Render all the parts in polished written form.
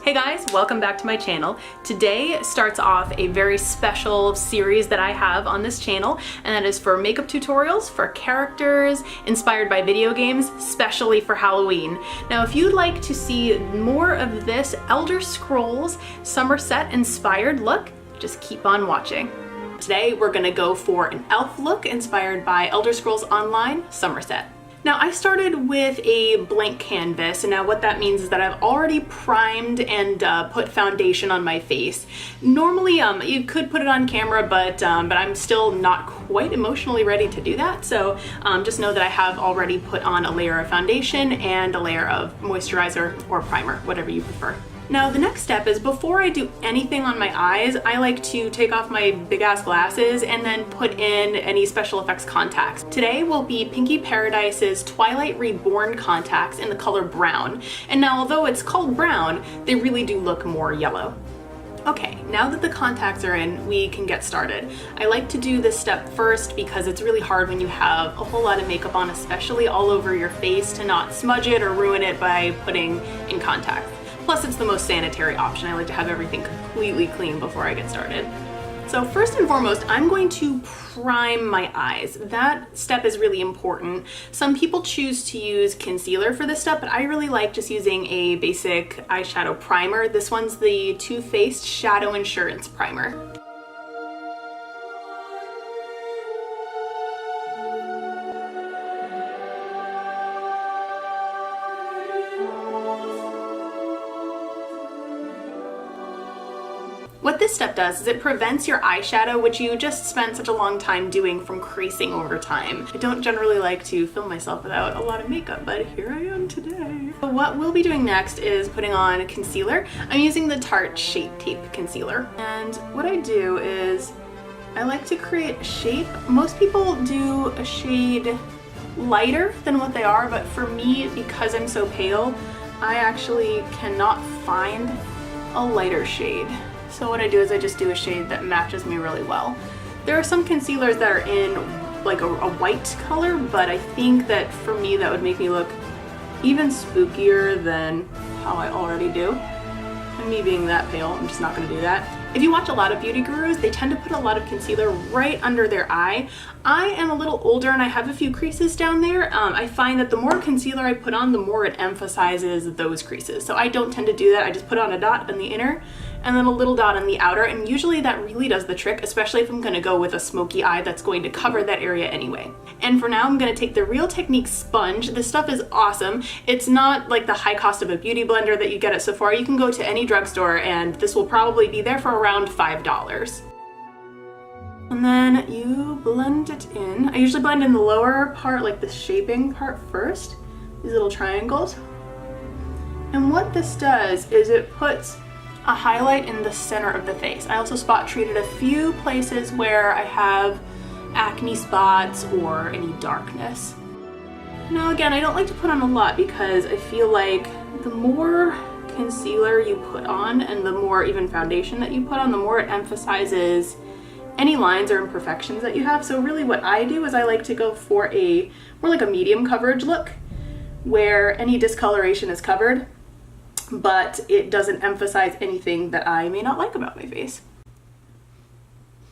Hey guys, welcome back to my channel. Today starts off a very special series that I have on this channel, and that is for makeup tutorials for characters inspired by video games, especially for Halloween. Now, if you'd like to see more of this Elder Scrolls Summerset inspired look, just keep on watching. Today we're gonna go for an elf look inspired by Elder Scrolls Online Summerset. Now, I started with a blank canvas, and now what that means is that I've already primed and put foundation on my face. Normally, you could put it on camera, but I'm still not quite emotionally ready to do that, so just know that I have already put on a layer of foundation and a layer of moisturizer or primer, whatever you prefer. Now, the next step is before I do anything on my eyes, I like to take off my big ass glasses and then put in any special effects contacts. Today will be Pinky Paradise's Twilight Reborn contacts in the color brown. And now, although it's called brown, they really do look more yellow. Okay, now that the contacts are in, we can get started. I like to do this step first because it's really hard when you have a whole lot of makeup on, especially all over your face, to not smudge it or ruin it by putting in contacts. Plus, it's the most sanitary option. I like to have everything completely clean before I get started. So first and foremost, I'm going to prime my eyes. That step is really important. Some people choose to use concealer for this step, but I really like just using a basic eyeshadow primer. This one's the Too Faced Shadow Insurance Primer. What this step does is it prevents your eyeshadow, which you just spent such a long time doing, from creasing over time. I don't generally like to film myself without a lot of makeup, but here I am today. What we'll be doing next is putting on concealer. I'm using the Tarte Shape Tape concealer. And what I do is I like to create a shape. Most people do a shade lighter than what they are, but for me, because I'm so pale, I actually cannot find a lighter shade. So what I do is I just do a shade that matches me really well. There are some concealers that are in like a white color, but I think that for me that would make me look even spookier than how I already do. And me being that pale, I'm just not gonna do that. If you watch a lot of beauty gurus, they tend to put a lot of concealer right under their eye. I am a little older and I have a few creases down there. I find that the more concealer I put on, the more it emphasizes those creases. So I don't tend to do that. I just put on a dot on the inner and then a little dot on the outer, and usually that really does the trick, especially if I'm gonna go with a smoky eye that's going to cover that area anyway. And for now, I'm gonna take the Real Technique sponge. This stuff is awesome. It's not like the high cost of a beauty blender that you get at Sephora. You can go to any drugstore and this will probably be there for around $5. And then you blend it in. I usually blend in the lower part, like the shaping part first, these little triangles. And what this does is it puts a highlight in the center of the face. I also spot treated a few places where I have acne spots or any darkness. Now again, I don't like to put on a lot because I feel like the more concealer you put on and the more even foundation that you put on, the more it emphasizes any lines or imperfections that you have. So really what I do is I like to go for a more like a medium coverage look where any discoloration is covered, but it doesn't emphasize anything that I may not like about my face.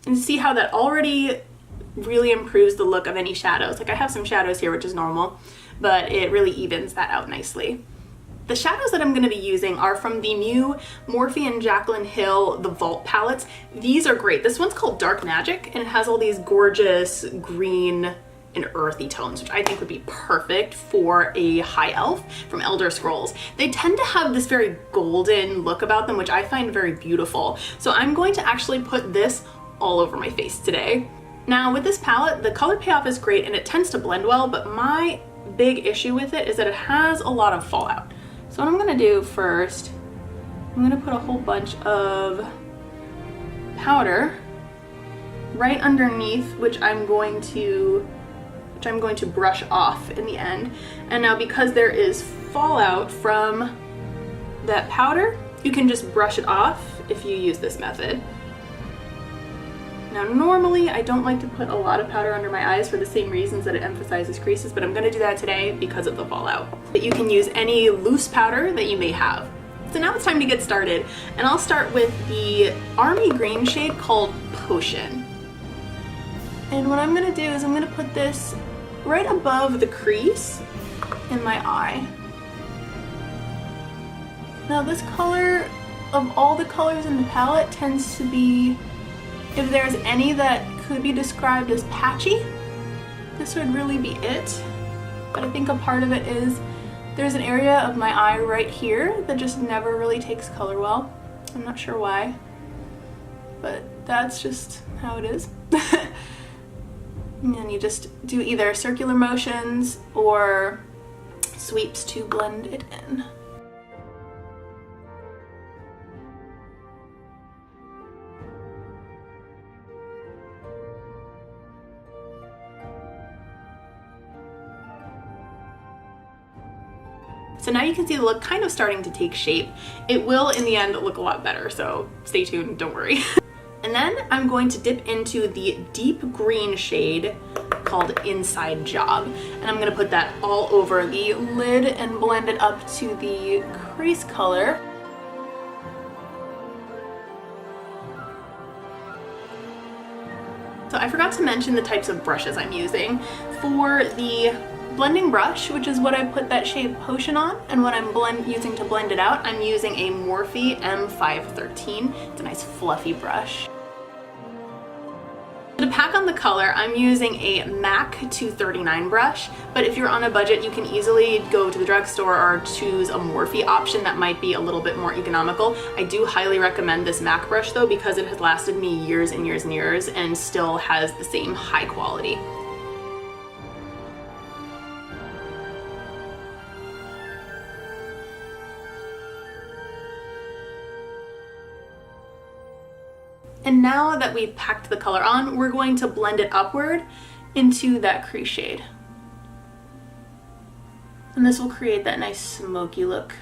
And see how that already really improves the look of any shadows. Like I have some shadows here, which is normal, but it really evens that out nicely. The shadows that I'm going to be using are from the new Morphe and Jaclyn Hill, the Vault palettes. These are great. This one's called Dark Magic, and it has all these gorgeous green and earthy tones, which I think would be perfect for a High Elf from Elder Scrolls. They tend to have this very golden look about them, which I find very beautiful. So I'm going to actually put this all over my face today. Now with this palette, the color payoff is great and it tends to blend well, but my big issue with it is that it has a lot of fallout. So what I'm gonna do first, I'm gonna put a whole bunch of powder right underneath, which I'm going to brush off in the end. And now because there is fallout from that powder, You can just brush it off if you use this method. Now normally I don't like to put a lot of powder under my eyes for the same reasons that it emphasizes creases, but I'm gonna do that today because of the fallout. But you can use any loose powder that you may have. So now it's time to get started, and I'll start with the army green shade called Potion. And what I'm gonna do is I'm gonna put this right above the crease in my eye. Now this color, of all the colors in the palette, tends to be, if there's any that could be described as patchy, this would really be it. But I think a part of it is there's an area of my eye right here that just never really takes color well. I'm not sure why, but that's just how it is. And you just do either circular motions or sweeps to blend it in. So now you can see the look kind of starting to take shape. It will in the end look a lot better, so stay tuned, don't worry. And then I'm going to dip into the deep green shade called Inside Job. And I'm gonna put that all over the lid and blend it up to the crease color. So I forgot to mention the types of brushes I'm using. For the blending brush, which is what I put that shade Potion on, and what I'm using to blend it out, I'm using a Morphe M513. It's a nice fluffy brush. To pack on the color, I'm using a MAC 239 brush, but if you're on a budget, you can easily go to the drugstore or choose a Morphe option that might be a little bit more economical. I do highly recommend this MAC brush though, because it has lasted me years and years and years and still has the same high quality. And now that we've packed the color on, we're going to blend it upward into that crease shade. And this will create that nice smoky look.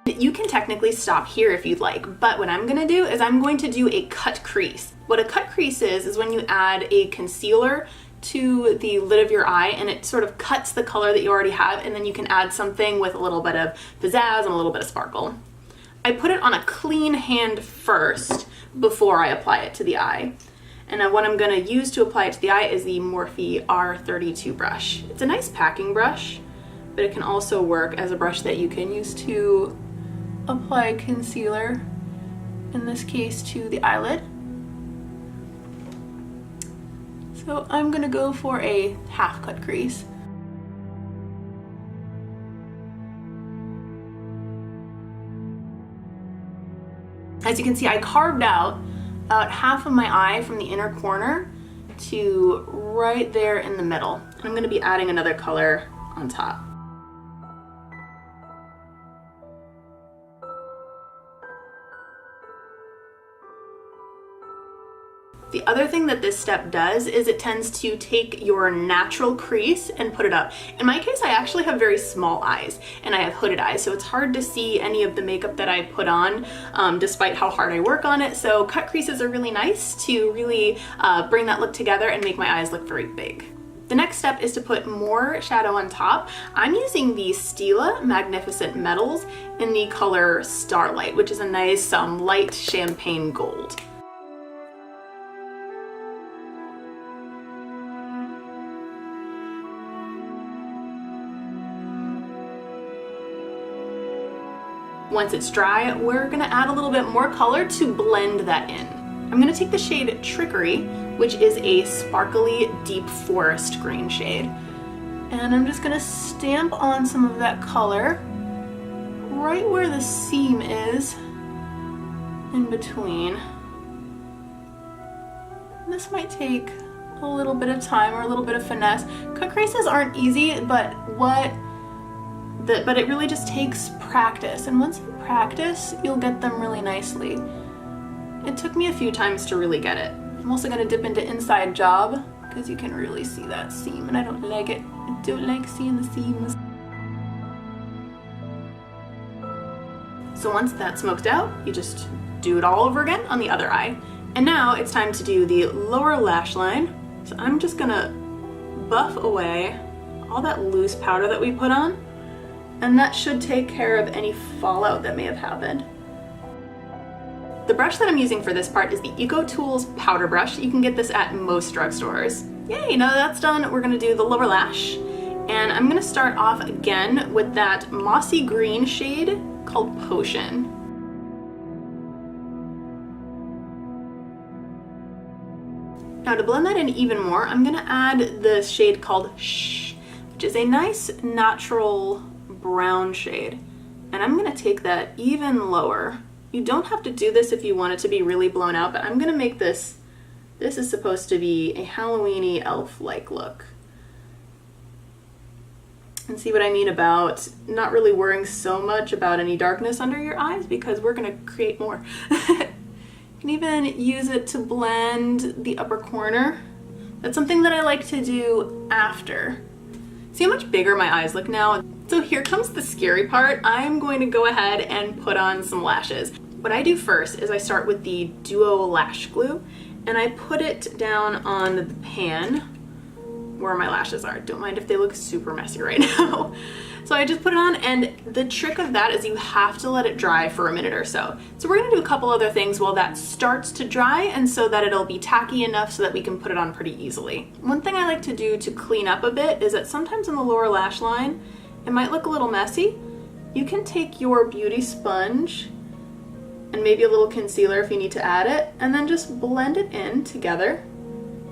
You can technically stop here if you'd like, but what I'm gonna do is I'm going to do a cut crease. What a cut crease is when you add a concealer to the lid of your eye and it sort of cuts the color that you already have, and then you can add something with a little bit of pizzazz and a little bit of sparkle. I put it on a clean hand first before I apply it to the eye. And then what I'm gonna use to apply it to the eye is the Morphe R32 brush. It's a nice packing brush, but it can also work as a brush that you can use to apply concealer, in this case to the eyelid. So I'm gonna go for a half cut crease. As you can see, I carved out about half of my eye from the inner corner to right there in the middle. And I'm gonna be adding another color on top. The other thing that this step does is it tends to take your natural crease and put it up. In my case, I actually have very small eyes and I have hooded eyes, so it's hard to see any of the makeup that I put on despite how hard I work on it. So cut creases are really nice to really bring that look together and make my eyes look very big. The next step is to put more shadow on top. I'm using the Stila Magnificent Metals in the color Starlight, which is a nice light champagne gold. Once it's dry, we're gonna add a little bit more color to blend that in. I'm gonna take the shade Trickery, which is a sparkly deep forest green shade. And I'm just gonna stamp on some of that color right where the seam is in between. This might take a little bit of time or a little bit of finesse. Cut creases aren't easy, but it really just takes practice, and once you practice, you'll get them really nicely. It took me a few times to really get it. I'm also going to dip into Inside Job because you can really see that seam, and I don't like it. I don't like seeing the seams. So once that's smoked out, you just do it all over again on the other eye. And now it's time to do the lower lash line. So I'm just gonna buff away all that loose powder that we put on, and that should take care of any fallout that may have happened. The brush that I'm using for this part is the EcoTools powder brush. You can get this at most drugstores. Yay, now that that's done, we're gonna do the lower lash. And I'm gonna start off again with that mossy green shade called Potion. Now to blend that in even more, I'm gonna add the shade called Shh, which is a nice natural brown shade. And I'm gonna take that even lower. You don't have to do this if you want it to be really blown out, but I'm gonna make this is supposed to be a Halloween-y elf-like look. And see what I mean about not really worrying so much about any darkness under your eyes, because we're gonna create more. You can even use it to blend the upper corner. That's something that I like to do after. See how much bigger my eyes look now? So here comes the scary part. I'm going to go ahead and put on some lashes. What I do first is I start with the Duo Lash Glue, and I put it down on the pan where my lashes are. Don't mind if they look super messy right now. So I just put it on, and the trick of that is you have to let it dry for a minute or so. So we're gonna do a couple other things while that starts to dry, and so that it'll be tacky enough so that we can put it on pretty easily. One thing I like to do to clean up a bit is that sometimes in the lower lash line, it might look a little messy. You can take your beauty sponge and maybe a little concealer if you need to add it, and then just blend it in together.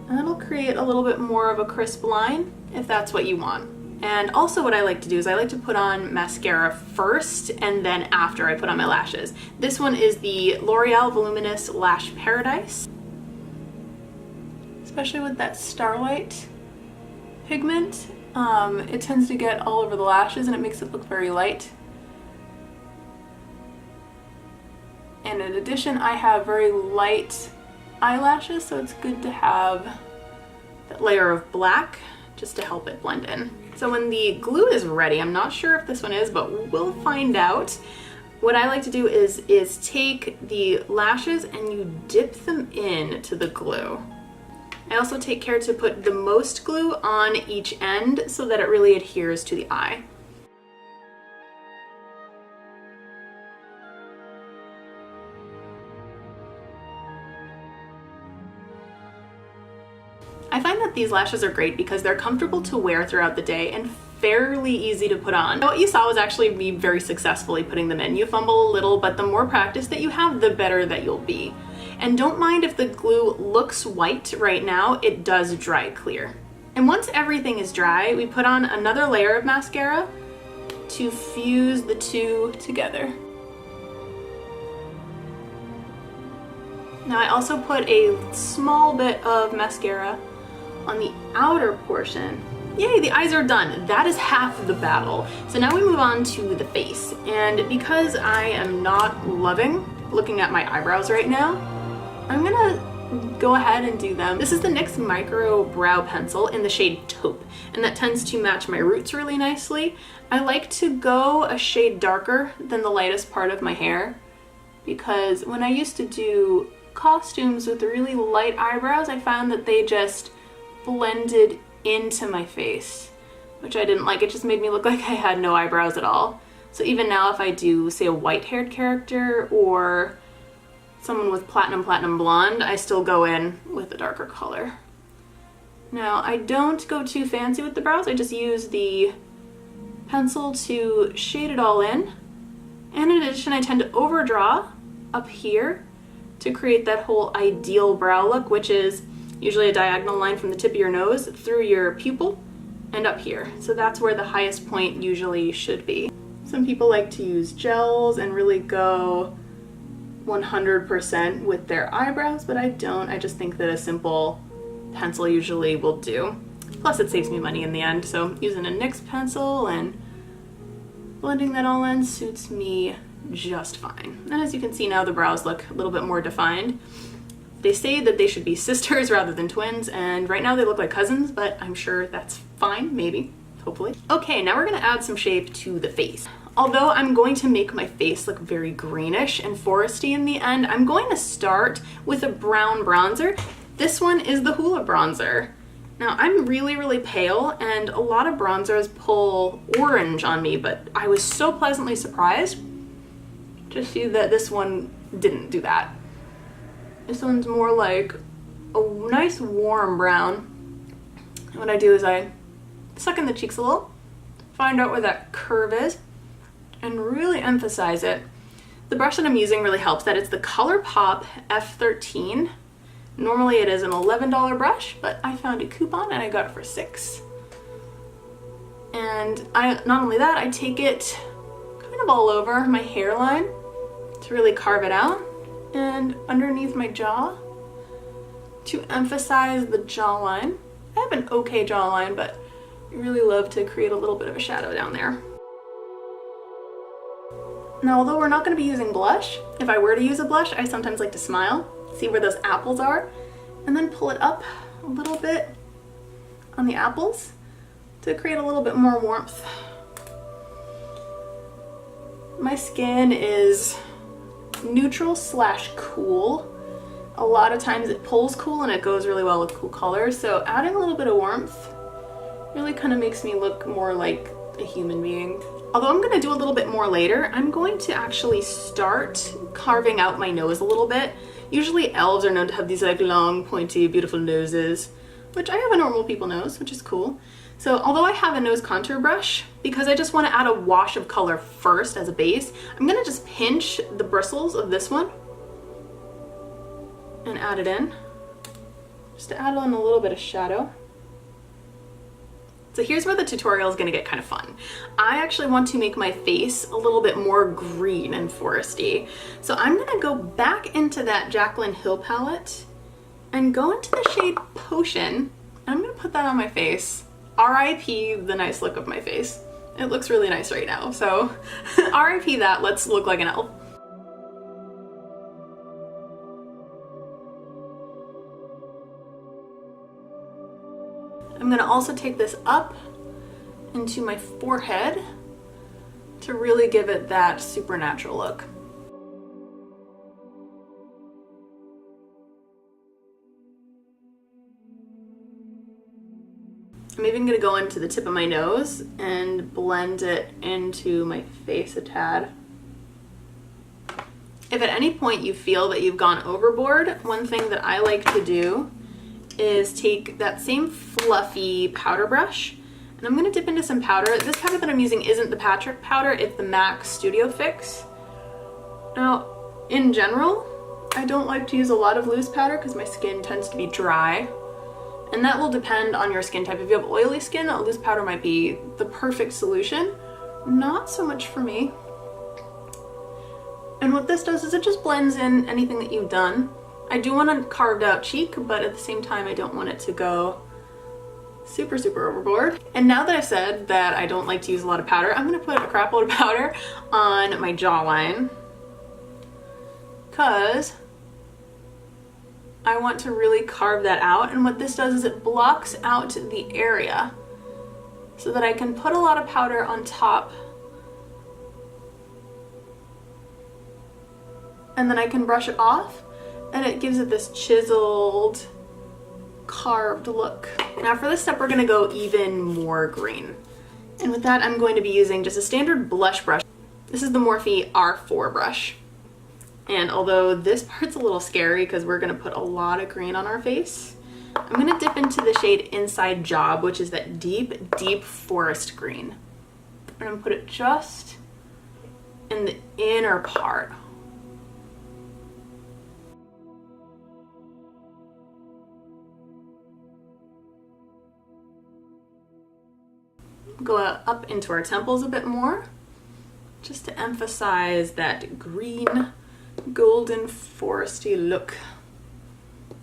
And that'll create a little bit more of a crisp line if that's what you want. And also what I like to do is I like to put on mascara first and then after I put on my lashes. This one is the L'Oreal Voluminous Lash Paradise. Especially with that Starlight pigment, it tends to get all over the lashes and it makes it look very light. And in addition, I have very light eyelashes, so it's good to have that layer of black just to help it blend in. So when the glue is ready, I'm not sure if this one is, but we'll find out. What I like to do is take the lashes and you dip them into the glue. I also take care to put the most glue on each end so that it really adheres to the eye. I find that these lashes are great because they're comfortable to wear throughout the day and fairly easy to put on. Now, what you saw was actually me very successfully putting them in. You fumble a little, but the more practice that you have, the better that you'll be. And don't mind if the glue looks white right now, it does dry clear. And once everything is dry, we put on another layer of mascara to fuse the two together. Now I also put a small bit of mascara on the outer portion. Yay, the eyes are done. That is half the battle. So now we move on to the face. And because I am not loving looking at my eyebrows right now, I'm gonna go ahead and do them. This is the NYX Micro Brow Pencil in the shade Taupe, and that tends to match my roots really nicely. I like to go a shade darker than the lightest part of my hair, because when I used to do costumes with really light eyebrows, I found that they just blended into my face, which I didn't like. It just made me look like I had no eyebrows at all. So even now if I do, say, a white-haired character or someone with platinum blonde, I still go in with a darker color. Now, I don't go too fancy with the brows. I just use the pencil to shade it all in. And in addition, I tend to overdraw up here to create that whole ideal brow look, which is usually a diagonal line from the tip of your nose through your pupil and up here. So that's where the highest point usually should be. Some people like to use gels and really go 100% with their eyebrows, but I don't. I just think that a simple pencil usually will do. Plus it saves me money in the end, so using a NYX pencil and blending that all in suits me just fine. And as you can see now, the brows look a little bit more defined. They say that they should be sisters rather than twins, and right now they look like cousins, but I'm sure that's fine, maybe, hopefully. Okay, now we're gonna add some shape to the face. Although I'm going to make my face look very greenish and foresty in the end, I'm going to start with a brown bronzer. This one is the Hoola bronzer. Now I'm really, really pale and a lot of bronzers pull orange on me, but I was so pleasantly surprised to see that this one didn't do that. This one's more like a nice warm brown. And what I do is I suck in the cheeks a little, find out where that curve is, and really emphasize it. The brush that I'm using really helps that it's the ColourPop F13. Normally it is an $11 brush, but I found a coupon and I got it for $6. And not only that, I take it kind of all over my hairline to really carve it out, and underneath my jaw to emphasize the jawline. I have an okay jawline, but I really love to create a little bit of a shadow down there. Now, although we're not going to be using blush, if I were to use a blush, I sometimes like to smile, see where those apples are, and then pull it up a little bit on the apples to create a little bit more warmth. My skin is neutral / cool. A lot of times it pulls cool and it goes really well with cool colors, so adding a little bit of warmth really kind of makes me look more like a human being. Although I'm going to do a little bit more later, I'm going to actually start carving out my nose a little bit. Usually elves are known to have these like long, pointy, beautiful noses, which I have a normal people nose, which is cool. So although I have a nose contour brush, because I just want to add a wash of color first as a base, I'm going to just pinch the bristles of this one and add it in, just to add on a little bit of shadow. So here's where the tutorial is going to get kind of fun. I actually want to make my face a little bit more green and foresty. So I'm going to go back into that Jaclyn Hill palette and go into the shade Potion, and I'm going to put that on my face. RIP the nice look of my face. It looks really nice right now, so RIP that, let's look like an elf. I'm going to also take this up into my forehead to really give it that supernatural look. I'm even going to go into the tip of my nose and blend it into my face a tad. If at any point you feel that you've gone overboard, one thing that I like to do is take that same fluffy powder brush, and I'm going to dip into some powder. This powder that I'm using isn't the Patrick powder, it's the MAC Studio Fix. Now, in general, I don't like to use a lot of loose powder because my skin tends to be dry, and that will depend on your skin type. If you have oily skin, a loose powder might be the perfect solution. Not so much for me. And what this does is it just blends in anything that you've done. I do want a carved out cheek, but at the same time I don't want it to go super, super overboard. And now that I've said that I don't like to use a lot of powder, I'm going to put a crap load of powder on my jawline, because I want to really carve that out. And what this does is it blocks out the area so that I can put a lot of powder on top, and then I can brush it off, and it gives it this chiseled, carved look. Now for this step, we're gonna go even more green. And with that, I'm going to be using just a standard blush brush. This is the Morphe R4 brush. And although this part's a little scary because we're gonna put a lot of green on our face, I'm gonna dip into the shade Inside Job, which is that deep, deep forest green. And I'm gonna put it just in the inner part. Go up into our temples a bit more, just to emphasize that green, golden, foresty look.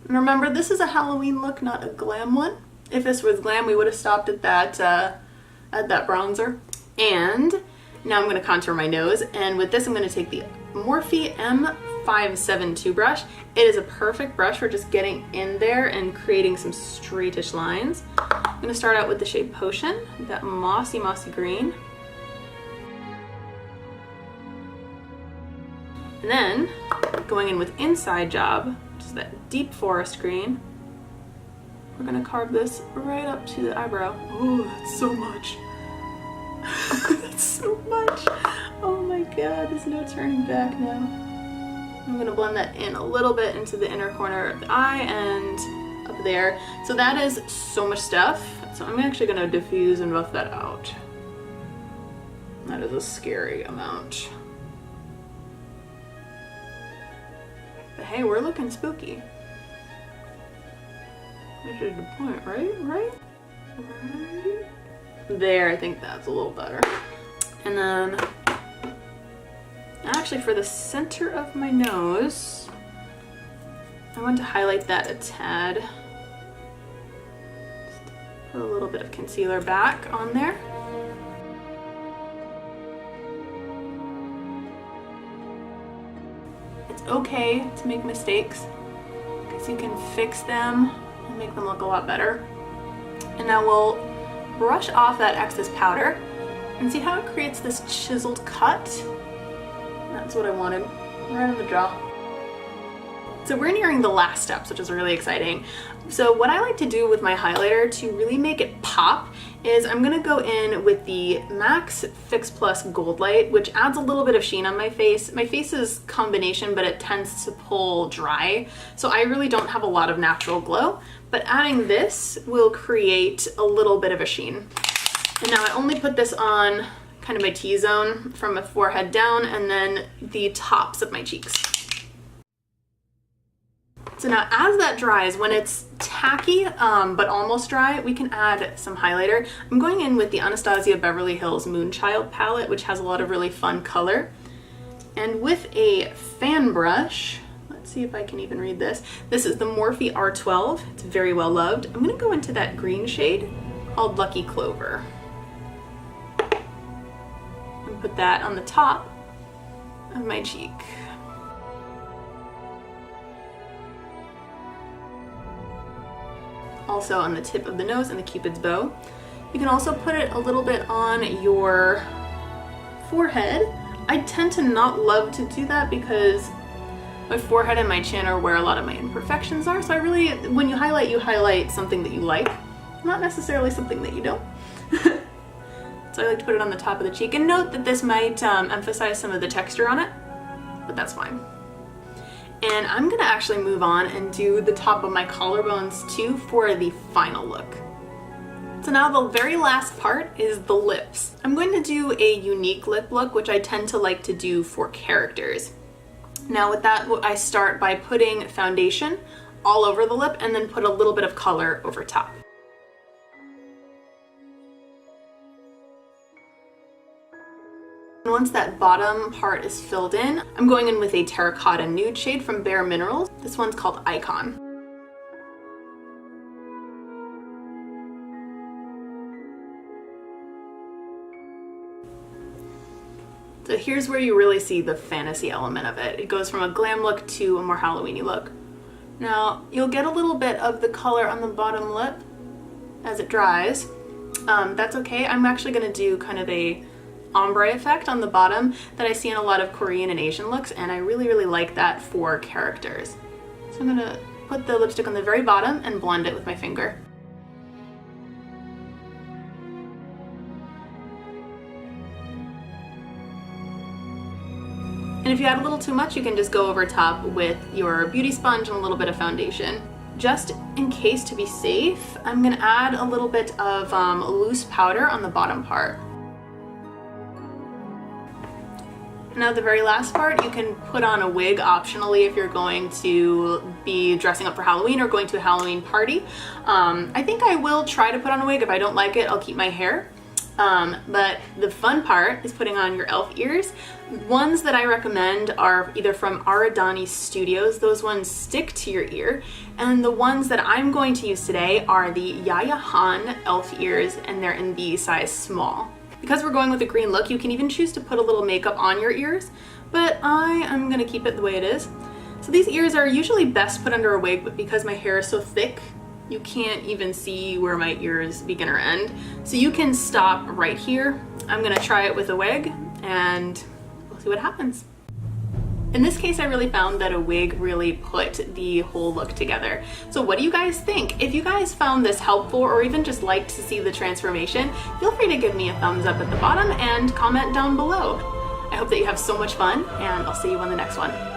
And remember, this is a Halloween look, not a glam one. If this was glam, we would have stopped at that bronzer. And now I'm going to contour my nose, and with this I'm going to take the Morphe M572 brush. It is a perfect brush for just getting in there and creating some straightish lines. I'm going to start out with the shade Potion, that mossy, mossy green. And then going in with Inside Job, which is that deep forest green, we're gonna carve this right up to the eyebrow. Oh, that's so much. That's so much. Oh my god, there's no turning back now. I'm gonna blend that in a little bit into the inner corner of the eye and up there. So that is so much stuff. So I'm actually gonna diffuse and buff that out. That is a scary amount. But hey, we're looking spooky. Which is the point, right? Right? There, I think that's a little better. And then, actually for the center of my nose, I want to highlight that a tad. Just put a little bit of concealer back on there. It's okay to make mistakes because you can fix them and make them look a lot better. And now we'll brush off that excess powder and see how it creates this chiseled cut. That's what I wanted, right on the jaw. So we're nearing the last steps, which is really exciting. So what I like to do with my highlighter to really make it pop is I'm gonna go in with the MAC Fix Plus Gold Light, which adds a little bit of sheen on my face. My face is combination, but it tends to pull dry. So I really don't have a lot of natural glow, but adding this will create a little bit of a sheen. And now I only put this on kind of my T-zone from my forehead down and then the tops of my cheeks. So now as that dries, when it's tacky but almost dry, we can add some highlighter. I'm going in with the Anastasia Beverly Hills Moonchild palette, which has a lot of really fun color. And with a fan brush, let's see if I can even read this. This is the Morphe R12. It's very well loved. I'm gonna go into that green shade called Lucky Clover. And put that on the top of my cheek. Also on the tip of the nose and the Cupid's bow. You can also put it a little bit on your forehead. I tend to not love to do that because my forehead and my chin are where a lot of my imperfections are. So I really, when you highlight something that you like, not necessarily something that you don't. So I like to put it on the top of the cheek. And note that this might emphasize some of the texture on it, but that's fine. And I'm gonna actually move on and do the top of my collarbones too for the final look. So now the very last part is the lips. I'm going to do a unique lip look, which I tend to like to do for characters. Now with that, I start by putting foundation all over the lip and then put a little bit of color over top. And once that bottom part is filled in, I'm going in with a terracotta nude shade from Bare Minerals. This one's called Icon. So here's where you really see the fantasy element of it. It goes from a glam look to a more Halloween-y look. Now, you'll get a little bit of the color on the bottom lip as it dries. That's okay. I'm actually gonna do kind of a ombre effect on the bottom that I see in a lot of Korean and Asian looks, and I really, really like that for characters. So I'm gonna put the lipstick on the very bottom and blend it with my finger. And if you add a little too much, you can just go over top with your beauty sponge and a little bit of foundation. Just in case, to be safe, I'm gonna add a little bit of loose powder on the bottom part. Now the very last part, you can put on a wig optionally if you're going to be dressing up for Halloween or going to a Halloween party. I think I will try to put on a wig. If I don't like it, I'll keep my hair. But the fun part is putting on your elf ears. Ones that I recommend are either from Aradani Studios. Those ones stick to your ear. And the ones that I'm going to use today are the Yaya Han elf ears, and they're in the size small. Because we're going with a green look, you can even choose to put a little makeup on your ears, but I am gonna keep it the way it is. So these ears are usually best put under a wig, but because my hair is so thick, you can't even see where my ears begin or end. So you can stop right here. I'm gonna try it with a wig and we'll see what happens. In this case, I really found that a wig really put the whole look together. So what do you guys think? If you guys found this helpful or even just liked to see the transformation, feel free to give me a thumbs up at the bottom and comment down below. I hope that you have so much fun, and I'll see you on the next one.